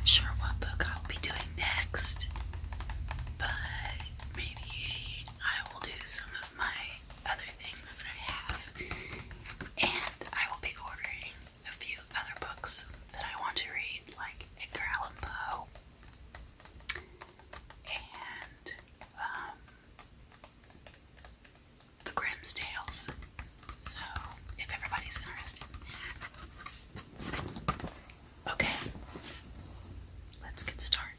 not sure what book I'll be doing next, but maybe I will do some of my other things that I have, and I will be ordering a few other books that I want to read, like Edgar Allan Poe and The Grimm's Tales. So if everybody's interested in that. Okay, let's get started.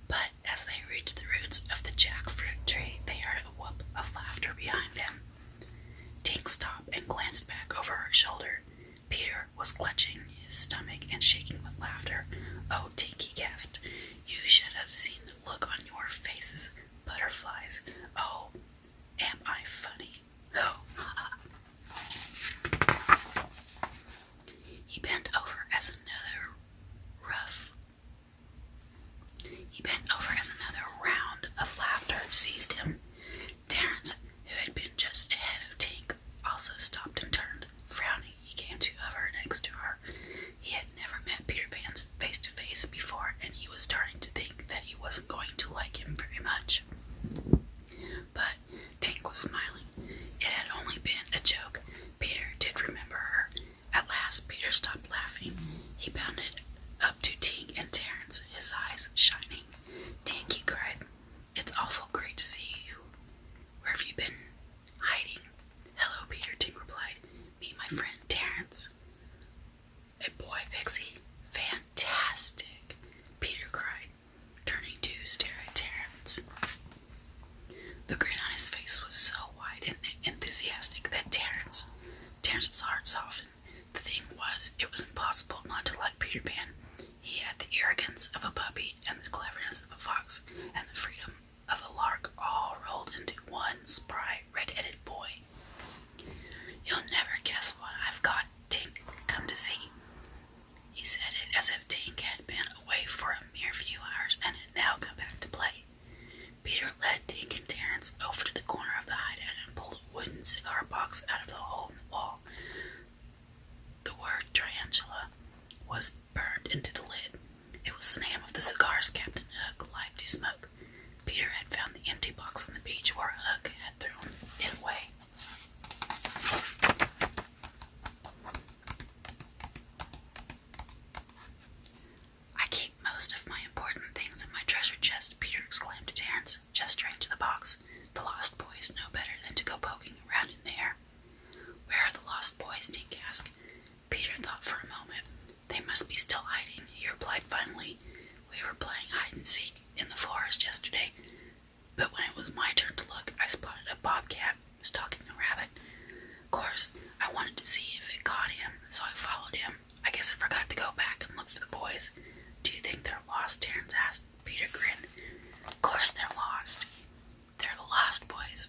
But as they reached the roots of the jackfruit tree, they heard a whoop of laughter behind them. Tink stopped and glanced back over her shoulder. Peter was clutching his stomach and shaking with laughter. "Oh, Tink," he gasped, "you should have seen the look on your faces. Butterflies. Oh, am I funny? Oh, He bent over as another round of laughter seized him. Terence, who had been just ahead of Tink, also stopped and turned. Frowning, he came to hover next to her. He had never met Peter Pan face to face before, and he was starting to think that he wasn't going to like him very much. But Tink was smiling. It had only been a joke. Peter did remember her. At last, Peter stopped laughing. He bounded up to Tink and Terence, his eyes shining. "Tink," he cried, "it's awful great to see you. Where have you been hiding?" "Hello, Peter," Tink replied. "Meet my friend Terence." "A boy pixie? Fantastic!" Peter cried, turning to stare at Terence. The grin on his face was so wide and enthusiastic that Terence's heart softened. The thing was, it was impossible not to like Peter Pan. He had the arrogance of a puppy, and the cleverness of a fox, and the freedom of a lark, all rolled into one spry, red-headed boy. "You'll never guess what I've got, Tink, come to see." He said it as if Tink had been away for a mere few hours and had now come back to play. Peter led Tink and Terence over to the corner of the hideout and pulled a wooden cigar box out of the hole in the wall. The word tarantula was burned into the lid. It was the name of the cigars Captain Hook liked to smoke. Peter had found the empty box on the beach where Hook had thrown it away. "I keep most of my important things in my treasure chest," Peter exclaimed to Terence, gesturing to the box. "The Lost Boys know better than to go poking around in there." "Where are the Lost Boys?" Tink asked. Peter thought for a moment. "They must be still hiding," he replied finally. "We were playing hide-and-seek in the forest yesterday, but when it was my turn to look, I spotted a bobcat stalking a rabbit. Of course, I wanted to see if it caught him, so I followed him. I guess I forgot to go back and look for the boys." "Do you think they're lost?" Terence asked. Peter grinned. "Of course they're lost. They're the Lost Boys.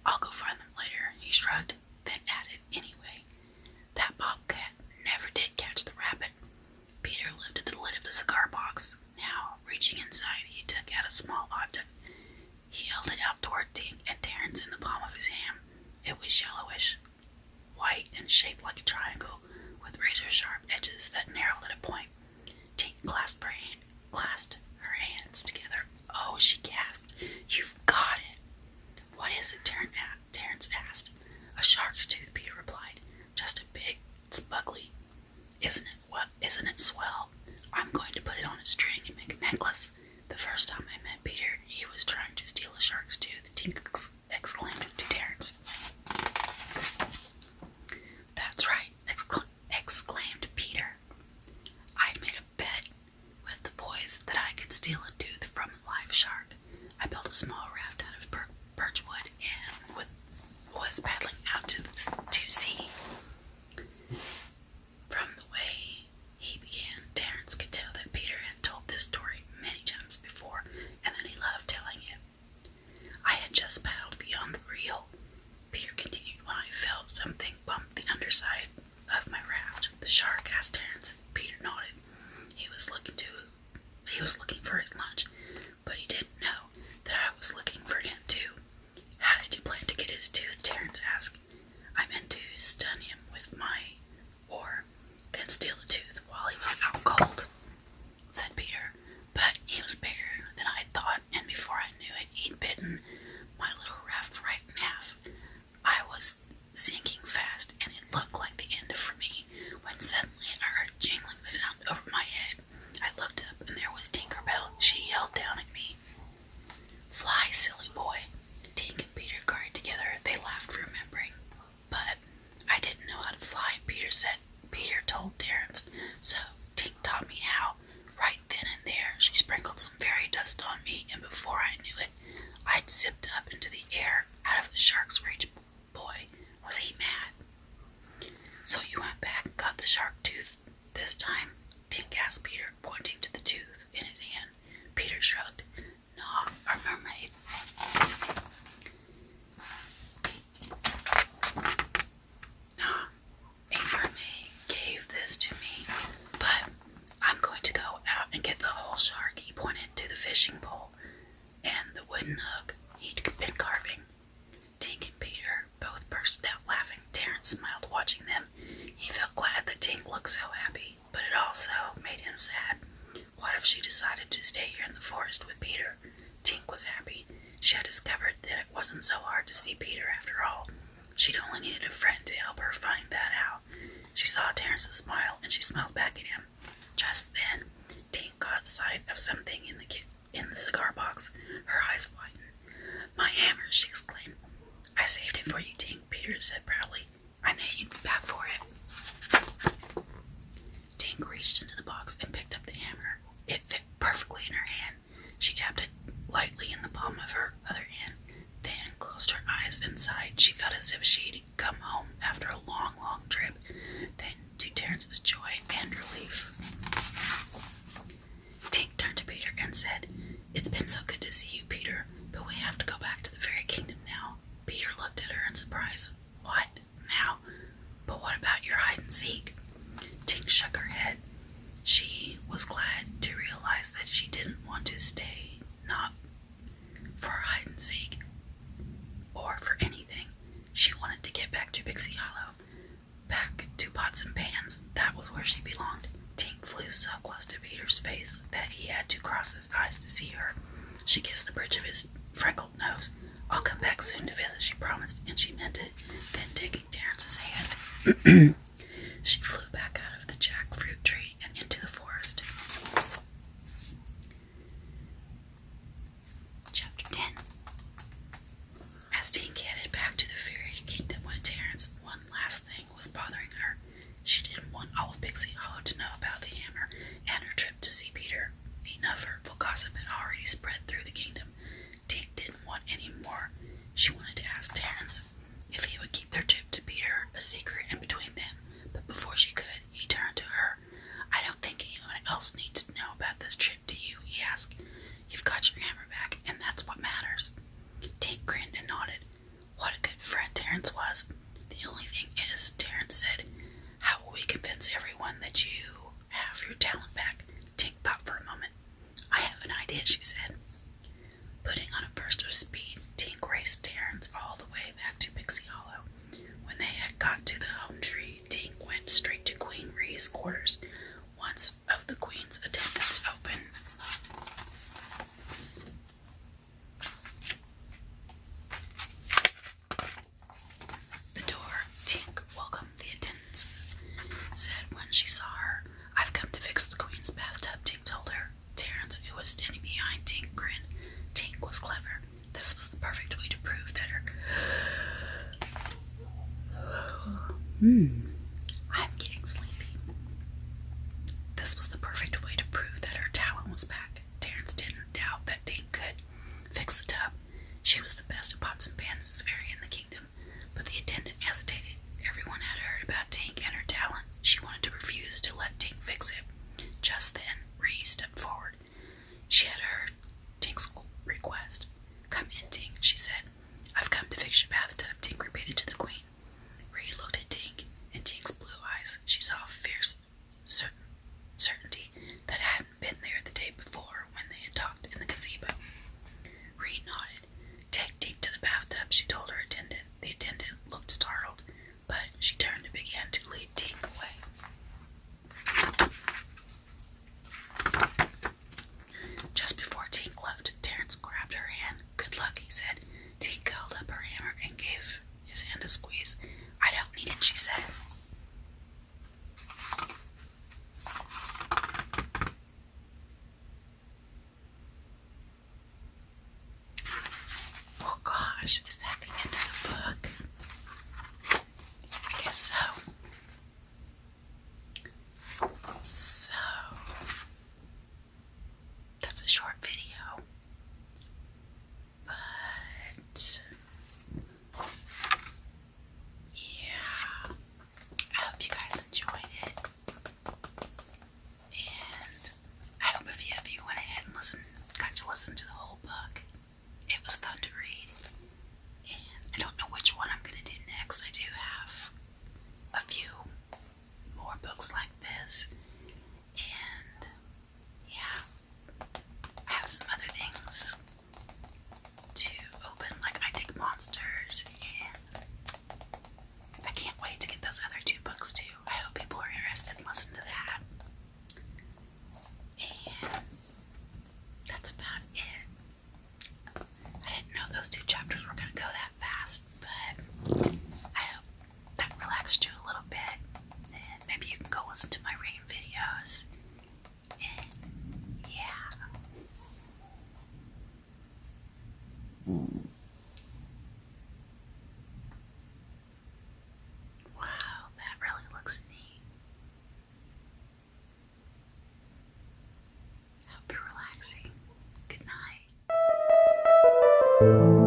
I'll go find them later," he shrugged, then added, "Anyway, that bobcat never did catch the rabbit." Peter lifted the lid of the cigar box. Now, reaching inside, he took out a small object. He held it out toward Tink and Terence in the palm of his hand. It was yellowish, white, and shaped like a triangle, with razor-sharp edges that narrowed at a point. Tink clasped her hands together. "Oh," she gasped, "you've got it!" "What is it?" Terence asked. "A shark's tooth," Peter replied. "Just a big, spugly. Isn't it swell? I'm going to put it on a string and make a necklace." "The first time I met Peter, he was trying to steal a shark's tooth," Tink exclaimed to Terence. "That's right," exclaimed Peter. "I'd made a bet with the boys that I could steal a tooth from a live shark. I built a small raft out of birch wood and was paddling out to sea." From the way he began, Terence could tell that Peter had told this story many times before, and that he loved telling it. "I had just paddled beyond the reel," Peter continued, "when I felt something bump the underside of my raft." "The shark?" asked Terence. Peter nodded. He was looking for his lunch, but he didn't know that I was looking for him too. "How did you plan to get his tooth?" Terence asked. "I meant to stun him with my oar, then steal a tooth while he was out cold." So Tink taught me how. Right then and there, she sprinkled some fairy dust on me, and before I knew it, I'd zipped up into the air out of the shark's reach. Boy, was he mad. So you went back and got the shark tooth this time? Tink asked Peter, pointing to the tooth in his hand. Peter shrugged. Nah, our mermaid. Nah, a mermaid gave this to me, but I'm going to go out and get the whole shark. He pointed to the fishing pole and the wooden hook he'd been carving. Tink and Peter both burst out laughing. Terrence smiled watching them. He felt glad that Tink looked so happy, but it also made him sad. What if she decided to stay here in the forest with Peter? Tink was happy. She had discovered that it wasn't so hard to see Peter after all. She'd only needed a friend to help her find that out. She saw Terrence's smile, and she smiled back at him. Just then, Tink caught sight of something in the cigar box. Her eyes widened. My hammer, she exclaimed. I saved it for you, Tink, Peter said proudly. I knew you'd be back for it. Tink reached into the box and picked up the hammer. It fit perfectly in her hand. She tapped it lightly in the palm of her other hand, then closed her eyes and sighed. She felt as if she'd come home after a long, long trip. Then, to Terrence's joy and relief, Tink turned to Peter and said, It's been so good to see you, Peter, but we have to go back to the fairy kingdom now. Peter looked at her in surprise. What? Now? But what about your hide and seek? Tink shook her head. She was glad to realize that she didn't want to stay, not for hide and seek, or for anything. She wanted to get back to Pixie Hollow, back to pots and pans. That was where she belonged. Tink flew so close to Peter's face that he had to cross his eyes to see her. She kissed the bridge of his freckled nose. I'll come back soon to visit, she promised, and she meant it. Then, taking Terrence's hand, she flew back out of the jackfruit tree and into the forest. Chapter 10. As Tink headed back to the fairy kingdom with Terrence, one last thing was bothering her. She didn't want all of Pixie Hollow to know about the hammer and her trip to see Peter. Enough hurtful gossip had already spread through the kingdom. Tink didn't want any more. She wanted to ask Terrence if he would keep their trip to Peter a secret in between them, but before she could, he turned to her. I don't think anyone else needs to know about this trip, do you? He asked. You've got your hammer back, and that's what matters. Tink grinned and nodded. What a good friend Terrence was. The only thing is, Terrence said, how will we convince everyone that you have your talent back? Tink thought for a moment. I have an idea, she said. Putting on a burst of speed, Tink raced Terrence all the way back to Pixie Hollow. When they had got to the home tree, Tink went straight to Queen Ree's quarters. Once of the Queen's attendants opened the door, Tink welcomed the attendants, said when she saw her, I've come to fix the Queen's bathtub, Tink told her. Terrence, who was standing behind Tink, grinned. Tink was clever. This was the perfect way to prove that her... I'm getting sleepy. This was the perfect way to prove that her talent was back. Terrence didn't doubt that Tink could fix the tub. She was the best at pots and pans fairy in the kingdom. But the attendant hesitated. Everyone had heard about Tink and her talent. She wanted to refuse to let Tink fix it. Just then, Ree stepped forward. She had heard Tink's request. Come in, Tink, she said. I've come to fix your bathtub, Tink repeated to the Queen. Ree looked at Tink. In Tink's blue eyes, she saw a fierce certainty that hadn't been there the day before when they had talked in the gazebo. Ree nodded. Take Tink to the bathtub, she told her attendant. The attendant looked startled, but she turned and began to lead Tink away. Just before Tink left, Terrence grabbed her hand. Good luck, he said. Tink held up her hammer and gave his hand a squeeze. I don't need it, she said. Oh gosh, is that the end of the book? I guess so. relaxed you a little bit, and maybe you can go listen to my rain videos. And yeah. Wow, that really looks neat. Hope you're relaxing. Good night.